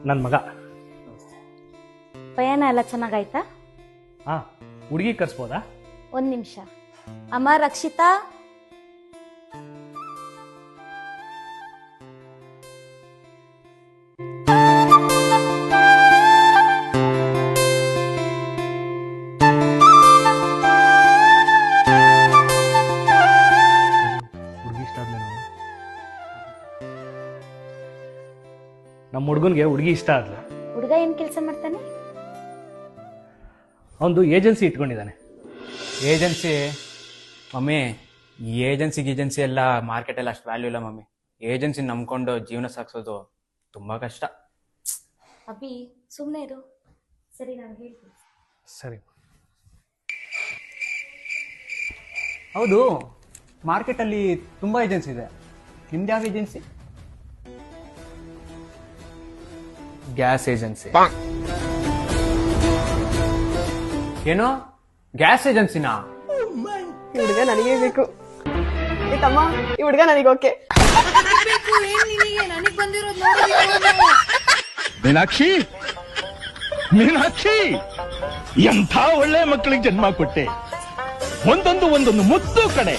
ನನ್ನ ಮಗ. ಪಯಣ ಎಲ್ಲ ಚೆನ್ನಾಗಾಯ್ತಾ? ಹಾ, ಹುಡುಗಿ ಕರ್ಸ್ಬೋದಾ? ಒಂದ್ ನಿಮಿಷ. ಅಮ್ಮ ರಕ್ಷಿತಾ, ಹುಡುಗಿ ಇಷ್ಟ ಆದ್ಮೇಲೆ ನಮ್ಮ ಹುಡುಗನ್ಗೆ ಹುಡುಗಿ ಇಷ್ಟ ಆದ್ಲು. ಹುಡುಗ ಏನ್ ಕೆಲಸ ಮಾಡ್ತಾನೆ? ಅವನು ಏಜೆನ್ಸಿ ಇಟ್ಕೊಂಡಿದ್ದಾನೆ. ಏಜೆನ್ಸಿ? ಮಮ್ಮಿ, ಈ ಏಜೆನ್ಸಿ ಎಲ್ಲ ಮಾರ್ಕೆಟ್ ಎಲ್ಲ ಅಷ್ಟು ವ್ಯಾಲ್ಯೂ ಇಲ್ಲ ಮಮ್ಮಿ. ಏಜೆನ್ಸಿ ನಂಬ್ಕೊಂಡು ಜೀವನ ಸಾಗಿಸೋದು ತುಂಬಾ ಕಷ್ಟ. ಅಭಿ ಸುಮ್ಮನೆ ಇರು. ಸರಿ, ನಾನು ಹೇಳ್ತೀನಿ. ಸರಿ. ಹೌದು, ಮಾರ್ಕೆಟಲ್ಲಿ ತುಂಬಾ ಏಜೆನ್ಸಿ ಇದೆ. ನಿಮ್ದು ಯಾವ ಏಜೆನ್ಸಿ? Gas agency. ಏನೋ ಗ್ಯಾಸ್ ಏಜೆನ್ಸಿನಾ? ಈ ಹುಡುಗ ನನಗೆ ಬೇಕು. ತಮ್ಮ, ಈ ಹುಡುಗ ನನಗೆ ಓಕೆ. ಮೀನಾಕ್ಷಿ, ಮೀನಾಕ್ಷಿ, ಎಂಥ ಒಳ್ಳೆ ಮಕ್ಕಳಿಗೆ ಜನ್ಮ ಕೊಟ್ಟೆ. ಒಂದೊಂದು ಮುತ್ತು ಕಡೆ.